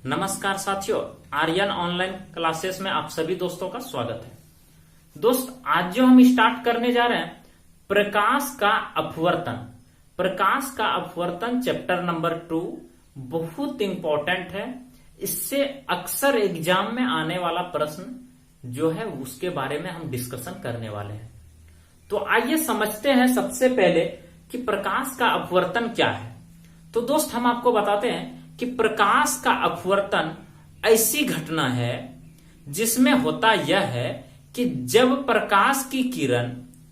नमस्कार साथियों, Aryan online classes में आप सभी दोस्तों का स्वागत है। दोस्त, आज जो हम स्टार्ट करने जा रहे हैं प्रकाश का अपवर्तन। प्रकाश का अपवर्तन चैप्टर नंबर 2 बहुत इंपॉर्टेंट है। इससे अक्सर एग्जाम में आने वाला प्रश्न जो है उसके बारे में हम डिस्कशन करने वाले हैं। तो आइए समझते हैं सबसे पहले कि प्रकाश का अपवर्तन क्या है। तो दोस्त, हम आपको बताते हैं कि प्रकाश का अपवर्तन ऐसी घटना है जिसमें होता यह है कि जब प्रकाश की किरण,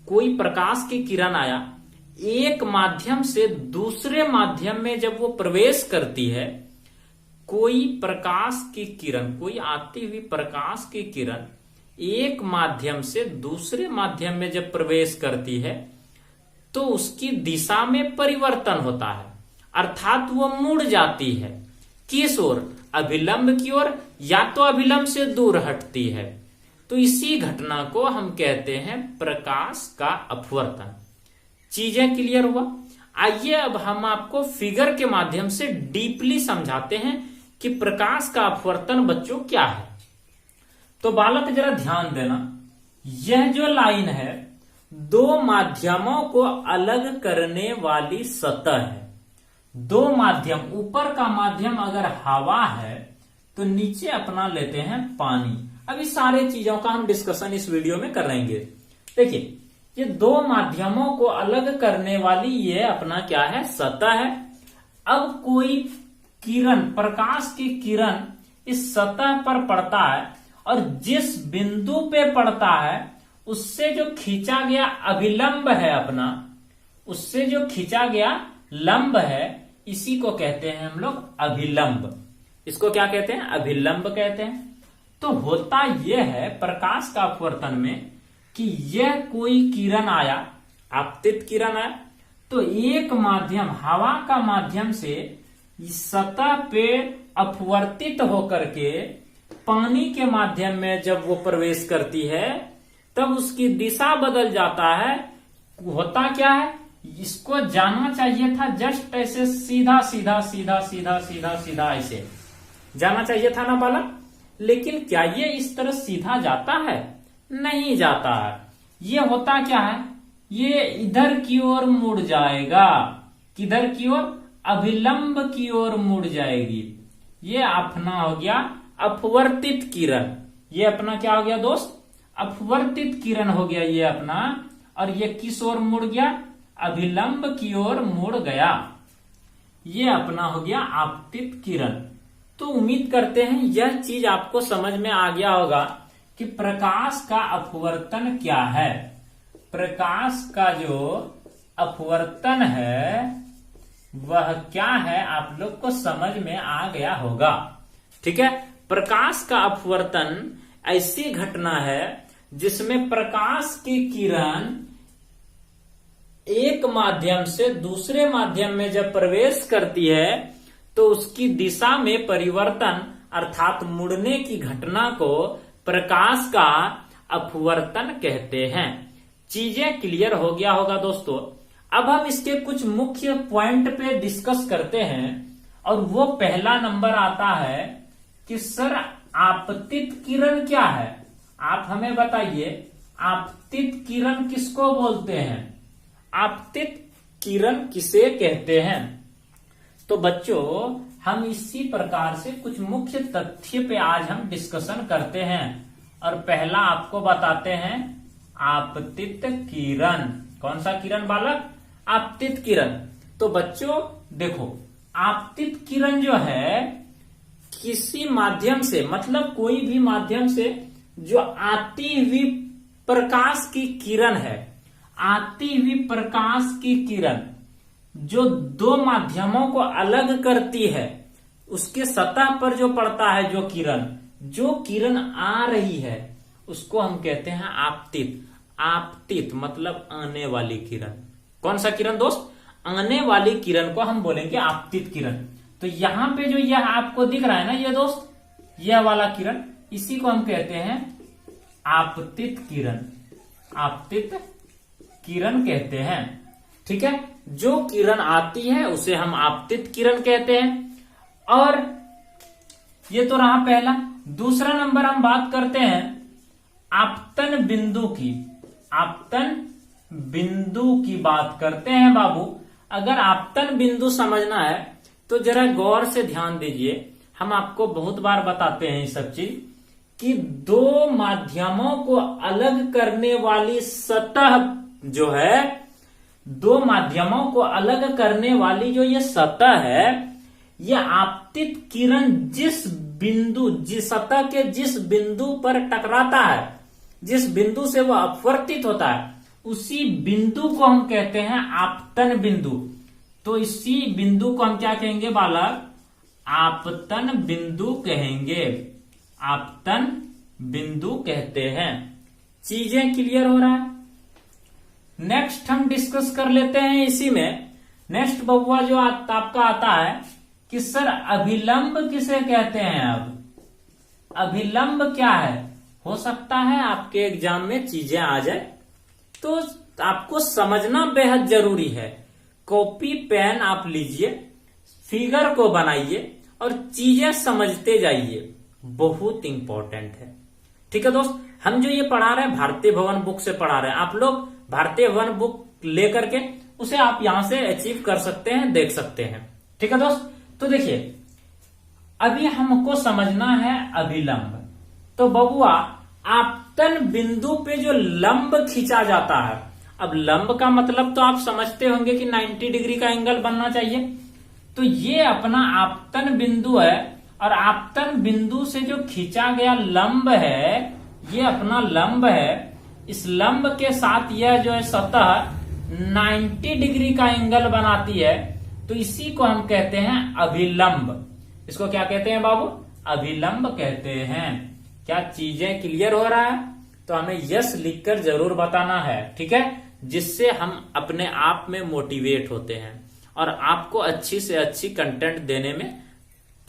कोई प्रकाश की किरण आया, एक माध्यम से दूसरे माध्यम में जब वो प्रवेश करती है, कोई प्रकाश की किरण, कोई आती हुई प्रकाश की किरण एक माध्यम से दूसरे माध्यम में जब प्रवेश करती है तो उसकी दिशा में परिवर्तन होता है, अर्थात वो मुड़ जाती है। किस ओर? अभिलंब की ओर, या तो अभिलंब से दूर हटती है। तो इसी घटना को हम कहते हैं प्रकाश का अपवर्तन। चीजें क्लियर हुआ? आइए अब हम आपको फिगर के माध्यम से डीपली समझाते हैं कि प्रकाश का अपवर्तन बच्चों क्या है। तो बालक जरा ध्यान देना, यह जो लाइन है दो माध्यमों को अलग करने वाली सतह है। दो माध्यम, ऊपर का माध्यम अगर हवा है तो नीचे अपना लेते हैं पानी। अब इस सारे चीजों का हम डिस्कशन इस वीडियो में करेंगे। देखिए, ये दो माध्यमों को अलग करने वाली ये अपना क्या है? सतह है। अब कोई किरण, प्रकाश की किरण इस सतह पर पड़ता है और जिस बिंदु पे पड़ता है उससे जो खींचा गया अभिलंब है अपना, उससे जो खींचा गया लंब है, इसी को कहते हैं हम लोग अभिलंब। इसको क्या कहते हैं? अभिलंब कहते हैं। तो होता यह है प्रकाश का अपवर्तन में कि यह कोई किरण आया, आपतित किरण आया, तो एक माध्यम, हवा का माध्यम से सतह पे अपवर्तित होकर के पानी के माध्यम में जब वो प्रवेश करती है तब उसकी दिशा बदल जाता है। होता क्या है? इसको जाना चाहिए था जस्ट ऐसे सीधा सीधा सीधा सीधा सीधा सीधा ऐसे जाना चाहिए था ना बालक, लेकिन क्या ये इस तरह सीधा जाता है? नहीं जाता है। ये होता क्या है? ये इधर की ओर मुड़ जाएगा। किधर की ओर? अभिलंब की ओर मुड़ जाएगी। ये अपना हो गया अपवर्तित किरण। ये अपना क्या हो गया दोस्त? अपवर्तित किरण हो गया ये अपना। और ये किस ओर मुड़ गया? अभिलंब की ओर मुड़ गया। ये अपना हो गया आपतित किरण। तो उम्मीद करते हैं यह चीज आपको समझ में आ गया होगा कि प्रकाश का अपवर्तन क्या है। प्रकाश का जो अपवर्तन है वह क्या है, आप लोग को समझ में आ गया होगा। ठीक है। प्रकाश का अपवर्तन ऐसी घटना है जिसमें प्रकाश की किरण एक माध्यम से दूसरे माध्यम में जब प्रवेश करती है तो उसकी दिशा में परिवर्तन अर्थात मुड़ने की घटना को प्रकाश का अपवर्तन कहते हैं। चीजें क्लियर हो गया होगा दोस्तों। अब हम इसके कुछ मुख्य पॉइंट पे डिस्कस करते हैं और वो पहला नंबर आता है कि सर आपतित किरण क्या है? आप हमें बताइए, आपतित किरण किसको बोलते हैं? आपतित किरण किसे कहते हैं? तो बच्चों, हम इसी प्रकार से कुछ मुख्य तथ्य पे आज हम डिस्कशन करते हैं और पहला आपको बताते हैं आपतित किरण। कौन सा किरण बालक? आपतित किरण। तो बच्चों देखो, आपतित किरण जो है किसी माध्यम से, मतलब कोई भी माध्यम से जो आती हुई प्रकाश की किरण है, आती हुई प्रकाश की किरण जो दो माध्यमों को अलग करती है, उसके सतह पर जो पड़ता है जो किरण आ रही है उसको हम कहते हैं आपतित। आपतित मतलब आने वाली किरण। कौन सा किरण दोस्त? आने वाली किरण को हम बोलेंगे आपतित किरण। तो यहां पे जो यह आपको दिख रहा है ना ये दोस्त, यह वाला किरण, इसी को हम कहते हैं आपतित किरण। आपतित किरण कहते हैं। ठीक है। जो किरण आती है उसे हम आपतित किरण कहते हैं। और ये तो रहा पहला। दूसरा नंबर हम बात करते हैं आपतन बिंदु की। आपतन बिंदु की बात करते हैं बाबू। अगर आपतन बिंदु समझना है तो जरा गौर से ध्यान दीजिए। हम आपको बहुत बार बताते हैं ये सब चीज कि दो माध्यमों को अलग करने वाली सतह जो है, दो माध्यमों को अलग करने वाली जो ये सतह है, ये आपतित किरण जिस सतह के जिस बिंदु पर टकराता है, जिस बिंदु से वह अपवर्तित होता है, उसी बिंदु को हम कहते हैं आपतन बिंदु। तो इसी बिंदु को हम क्या कहेंगे बालक? आपतन बिंदु कहेंगे। आपतन बिंदु कहते हैं। चीजें क्लियर हो रहा है? नेक्स्ट हम डिस्कस कर लेते हैं इसी में। नेक्स्ट बबुआ जो आपका आता है कि सर अभिलंब किसे कहते हैं? अब अभिलंब क्या है? हो सकता है आपके एग्जाम में चीजें आ जाए, तो आपको समझना बेहद जरूरी है। कॉपी पेन आप लीजिए, फिगर को बनाइए और चीजें समझते जाइए, बहुत इंपॉर्टेंट है। ठीक है दोस्त, हम जो ये पढ़ा रहे हैं भारतीय भवन बुक से पढ़ा रहे हैं। आप लोग भारतीय भवन बुक लेकर के उसे आप यहां से अचीव कर सकते हैं, देख सकते हैं। ठीक है दोस्त, तो देखिए अभी हमको समझना है अभिलंब। तो बबुआ आपतन बिंदु पे जो लंब खींचा जाता है, अब लंब का मतलब तो आप समझते होंगे कि 90 डिग्री का एंगल बनना चाहिए। तो ये अपना आपतन बिंदु है और आपतन बिंदु से जो खींचा गया लंब है, ये अपना लंब है। इस लंब के साथ यह जो है सतह 90 डिग्री का एंगल बनाती है, तो इसी को हम कहते हैं अभिलंब। इसको क्या कहते हैं बाबू? अभिलंब कहते हैं। क्या चीजें क्लियर हो रहा है? तो हमें यस लिखकर जरूर बताना है, ठीक है, जिससे हम अपने आप में मोटिवेट होते हैं और आपको अच्छी से अच्छी कंटेंट देने में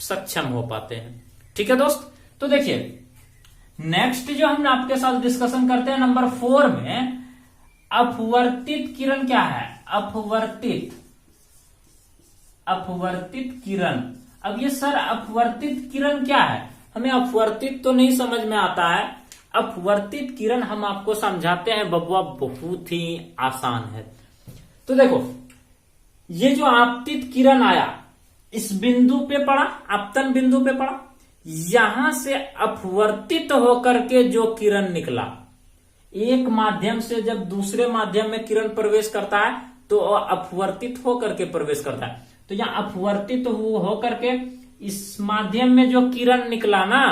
सक्षम हो पाते हैं। ठीक है दोस्त, तो देखिए नेक्स्ट जो हम आपके साथ डिस्कशन करते हैं नंबर 4 में, अपवर्तित किरण क्या है? अपवर्तित किरण। अब ये सर अपवर्तित किरण क्या है? हमें अपवर्तित तो नहीं समझ में आता है। अपवर्तित किरण हम आपको समझाते हैं बबुआ, बहुत ही आसान है। तो देखो ये जो आपतित किरण आया इस बिंदु पे पड़ा, आपतन बिंदु पे पड़ा, यहां से अपवर्तित होकर के जो किरण निकला, एक माध्यम से जब दूसरे माध्यम में किरण प्रवेश करता है तो अपवर्तित होकर के प्रवेश करता है। तो यहाँ अपवर्तित होकर के इस माध्यम में जो किरण निकला ना,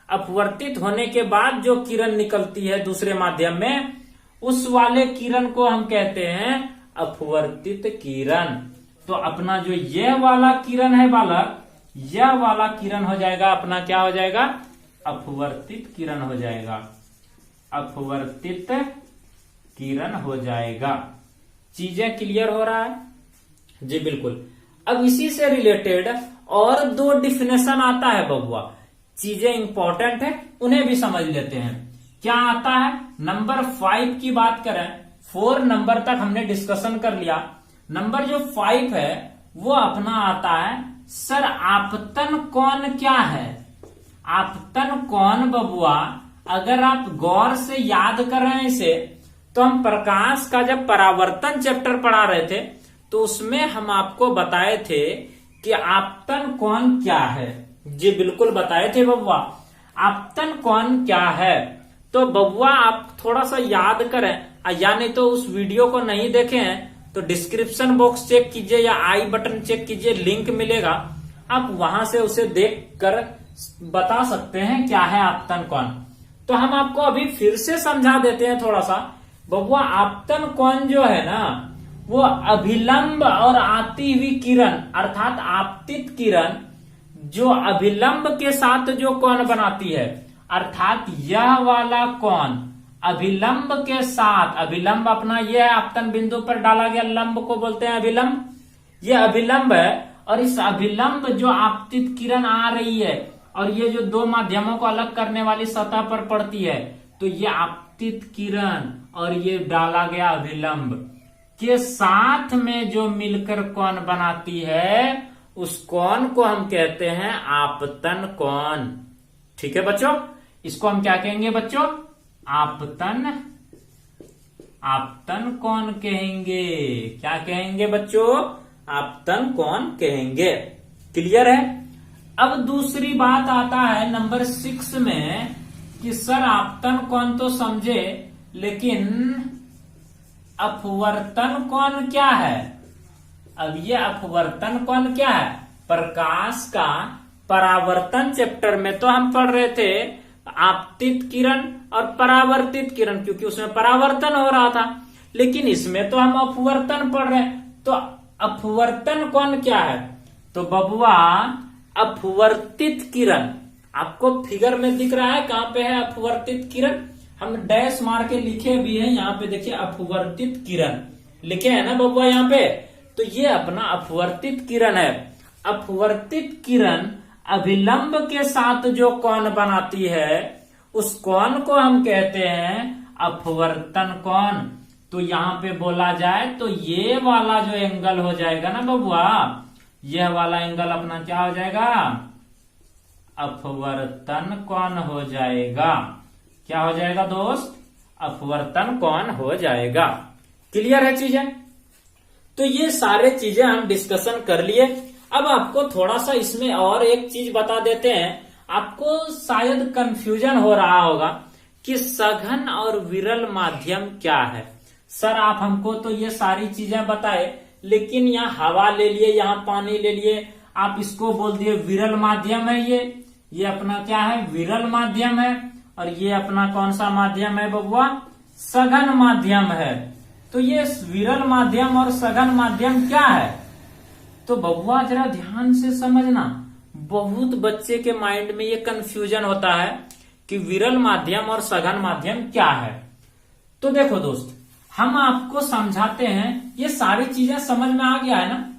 अपवर्तित होने के बाद जो किरण निकलती है दूसरे माध्यम में, उस वाले किरण को हम कहते हैं अपवर्तित किरण। तो अपना जो यह वाला किरण है बालक, यह वाला किरण हो जाएगा अपना, क्या हो जाएगा? अपवर्तित किरण हो जाएगा। अपवर्तित किरण हो जाएगा। चीजें क्लियर हो रहा है? जी बिल्कुल। अब इसी से रिलेटेड और 2 डिफिनेशन आता है बबुआ। चीजें इंपॉर्टेंट है, उन्हें भी समझ लेते हैं। क्या आता है? नंबर 5 की बात करें, 4 नंबर तक हमने डिस्कशन कर लिया। नंबर जो 5 है वो अपना आता है सर आपतन कोण क्या है? आपतन कोण बबुआ, अगर आप गौर से याद कर रहे हैं इसे, तो हम प्रकाश का जब परावर्तन चैप्टर पढ़ा रहे थे तो उसमें हम आपको बताए थे कि आपतन कोण क्या है। जी बिल्कुल बताए थे बबुआ, आपतन कोण क्या है। तो बबुआ आप थोड़ा सा याद करें, या नहीं तो उस वीडियो को नहीं देखे हैं तो डिस्क्रिप्शन बॉक्स चेक कीजिए या आई बटन चेक कीजिए, लिंक मिलेगा, आप वहां से उसे देख कर बता सकते हैं क्या है आपतन कोण। तो हम आपको अभी फिर से समझा देते हैं थोड़ा सा बबुआ। आपतन कोण जो है ना, वो अभिलंब और आती हुई किरण अर्थात आपतित किरण जो अभिलंब के साथ जो कोण बनाती है, अर्थात यह वाला कोण अभिलंब के साथ, अभिलंब अपना यह आपतन बिंदु पर डाला गया लंब को बोलते हैं अभिलंब। यह अभिलंब है और इस अभिलंब जो आपतित किरण आ रही है और ये जो 2 माध्यमों को अलग करने वाली सतह पर पड़ती है, तो ये आपतित किरण और ये डाला गया अभिलंब के साथ में जो मिलकर कोण बनाती है उस कोण को हम कहते हैं आपतन कोण। ठीक है बच्चों, इसको हम क्या कहेंगे बच्चों? आपतन कोण कहेंगे। क्या कहेंगे बच्चों? आपतन कोण कहेंगे। क्लियर है? अब दूसरी बात आता है नंबर 6 में कि सर आपतन कोण तो समझे, लेकिन अपवर्तन कोण क्या है? अब ये अपवर्तन कोण क्या है? प्रकाश का परावर्तन चैप्टर में तो हम पढ़ रहे थे आपतित किरण और परावर्तित किरण, क्योंकि उसमें परावर्तन हो रहा था, लेकिन इसमें तो हम अपवर्तन पढ़ रहे हैं। तो अपवर्तन कोण क्या है? तो बबुआ अपवर्तित किरण, आपको फिगर में दिख रहा है कहां पे है अपवर्तित किरण? हम डैश मार के लिखे भी हैं, यहाँ पे देखिए अपवर्तित किरण लिखे हैं ना बबुआ यहाँ पे। तो ये अपना अपवर्तित किरण है। अपवर्तित किरण अभिलंब के साथ जो कोण बनाती है उस कोण को हम कहते हैं अपवर्तन कोण। तो यहाँ पे बोला जाए तो ये वाला जो एंगल हो जाएगा ना बबुआ, यह वाला एंगल अपना क्या हो जाएगा? अपवर्तन कोण हो जाएगा। क्या हो जाएगा दोस्त? अपवर्तन कोण हो जाएगा। क्लियर है चीजें? तो ये सारे चीजें हम डिस्कशन कर लिए। अब आपको थोड़ा सा इसमें और एक चीज बता देते हैं। आपको शायद कंफ्यूजन हो रहा होगा कि सघन और विरल माध्यम क्या है। सर आप हमको तो ये सारी चीजें बताए, लेकिन यहाँ हवा ले लिए, यहाँ पानी ले लिए, आप इसको बोल दिए विरल माध्यम है। ये अपना क्या है? विरल माध्यम है। और ये अपना कौन सा माध्यम है बबुआ? सघन माध्यम है। तो ये विरल माध्यम और सघन माध्यम क्या है? तो बबुआ जरा ध्यान से समझना, बहुत बच्चे के माइंड में ये कंफ्यूजन होता है कि विरल माध्यम और सघन माध्यम क्या है। तो देखो दोस्त, हम आपको समझाते हैं, ये सारी चीजें समझ में आ गया है ना?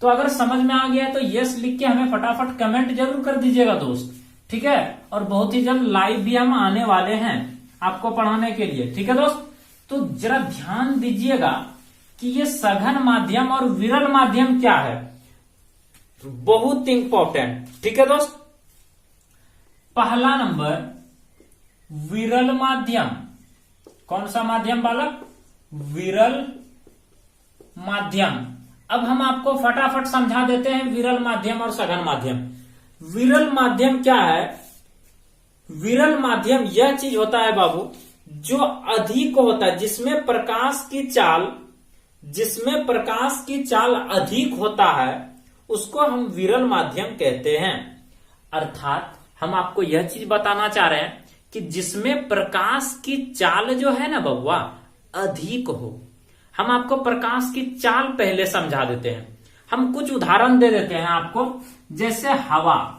तो अगर समझ में आ गया है तो यस लिख के हमें फटाफट कमेंट जरूर कर दीजिएगा दोस्त। ठीक है? और बहुत ही जल्द लाइव भी हम आने वाले हैं आपको पढ़ाने के लिए। ठीक है दोस्त? तो जरा ध्यान दीजिएगा कि ये सघन माध्यम और विरल माध्यम क्या है, बहुत इंपॉर्टेंट। ठीक है दोस्त? पहला नंबर विरल माध्यम। कौन सा माध्यम बालक? विरल माध्यम। अब हम आपको फटाफट समझा देते हैं विरल माध्यम और सघन माध्यम। विरल माध्यम क्या है? विरल माध्यम यह चीज होता है बाबू जो अधिक होता है, जिसमें प्रकाश की चाल अधिक होता है, उसको हम विरल माध्यम कहते हैं। अर्थात हम आपको यह चीज बताना चाह रहे हैं कि जिसमें प्रकाश की चाल जो है ना बबुआ अधिक हो। हम आपको प्रकाश की चाल पहले समझा देते हैं। हम कुछ उदाहरण दे देते हैं आपको, जैसे हवा।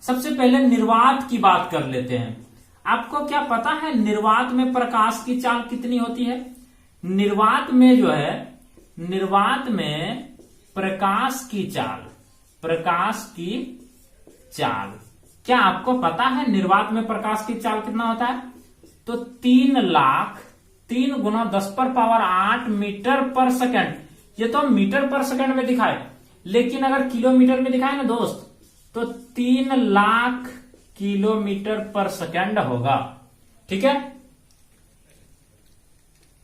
सबसे पहले निर्वात की बात कर लेते हैं। आपको क्या पता है निर्वात में प्रकाश की चाल कितनी होती है? निर्वात में जो है, निर्वात में प्रकाश की चाल क्या आपको पता है निर्वात में प्रकाश की चाल कितना होता है? तो 3 गुना 10⁸ मीटर पर सेकंड। ये तो मीटर पर सेकंड में दिखाए, लेकिन अगर किलोमीटर में दिखाए ना दोस्त तो 3 लाख किलोमीटर पर सेकंड होगा। ठीक है?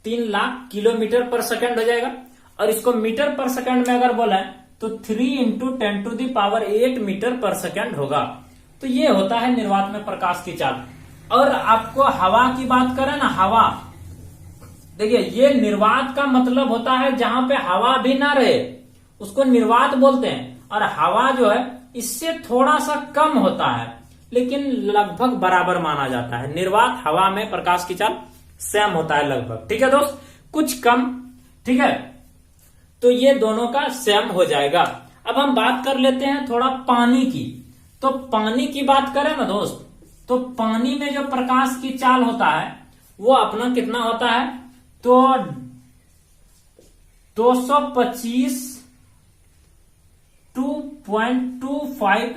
3 लाख किलोमीटर पर सेकंड हो जाएगा। और इसको मीटर पर सेकंड में अगर बोला तो 3 × 10⁸ मीटर पर सेकंड होगा। तो ये होता है निर्वात में प्रकाश की चाल। और आपको हवा की बात करें ना, हवा देखिए, ये निर्वात का मतलब होता है जहां पे हवा भी ना रहे उसको निर्वात बोलते हैं। और हवा जो है इससे थोड़ा सा कम होता है, लेकिन लगभग बराबर माना जाता है। निर्वात हवा में प्रकाश की चाल सेम होता है लगभग। ठीक है दोस्त? कुछ कम। ठीक है? तो ये दोनों का सेम हो जाएगा। अब हम बात कर लेते हैं थोड़ा पानी की। तो पानी की बात करें ना दोस्त, तो पानी में जो प्रकाश की चाल होता है वो अपना कितना होता है? तो 225 2.25 ×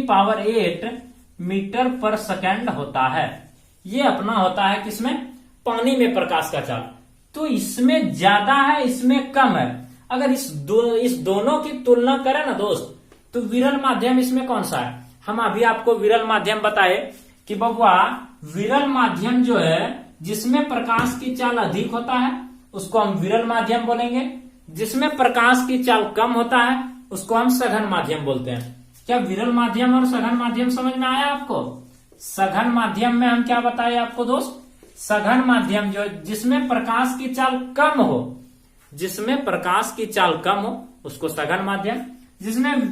10⁸ मीटर पर सेकंड होता है। ये अपना होता है किसमें? पानी में प्रकाश का चाल। तो इसमें ज्यादा है, इसमें कम है। अगर इस दोनों की तुलना करें ना दोस्त, तो विरल माध्यम इसमें कौन सा है? हम अभी आपको विरल माध्यम बताए कि बबुआ विरल माध्यम जो है जिसमें प्रकाश की चाल अधिक होता है उसको हम विरल माध्यम बोलेंगे, जिसमें प्रकाश की चाल कम होता है उसको हम सघन माध्यम बोलते हैं। क्या विरल माध्यम और सघन माध्यम समझ में आया आपको? सघन माध्यम में हम क्या बताए आपको दोस्त? सघन माध्यम जो जिसमें प्रकाश की चाल कम हो, जिसमें प्रकाश की चाल कम हो उसको सघन माध्यम, जिसमें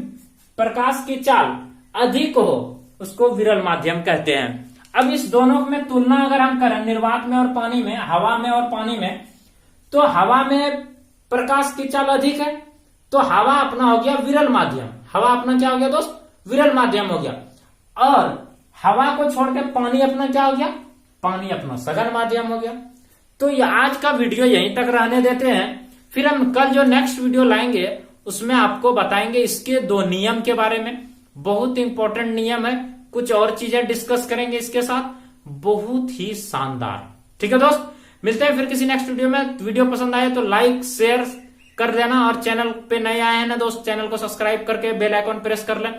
प्रकाश की चाल अधिक हो उसको विरल माध्यम कहते हैं। अब इस दोनों में तुलना अगर हम करें निर्वात में और पानी में, हवा में और पानी में, तो हवा में प्रकाश की चाल अधिक है तो हवा अपना हो गया विरल माध्यम। हवा अपना क्या हो गया दोस्त? विरल माध्यम हो गया। और हवा को छोड़ के पानी अपना क्या हो गया? पानी अपना सघन माध्यम हो गया। तो ये आज का वीडियो यहीं तक रहने देते हैं, फिर हम कल जो नेक्स्ट वीडियो लाएंगे उसमें आपको बताएंगे इसके दो नियम के बारे में। बहुत इंपॉर्टेंट नियम है, कुछ और चीजें डिस्कस करेंगे इसके साथ, बहुत ही शानदार। ठीक है दोस्त, मिलते हैं फिर किसी नेक्स्ट वीडियो में। वीडियो पसंद आए तो लाइक शेयर कर देना, और चैनल पे नए आए हैं ना दोस्त, चैनल को सब्सक्राइब करके बेल आइकन प्रेस कर लें,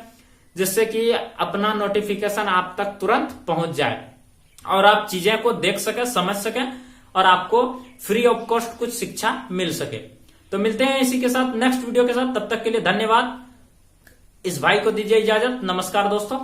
जिससे कि अपना नोटिफिकेशन आप तक तुरंत पहुंच जाए और आप चीजें को देख सके, समझ सके और आपको फ्री ऑफ कॉस्ट कुछ शिक्षा मिल सके। तो मिलते हैं इसी के साथ नेक्स्ट वीडियो के साथ, तब तक के लिए धन्यवाद। इस भाई को दीजिए इजाजत। नमस्कार दोस्तों।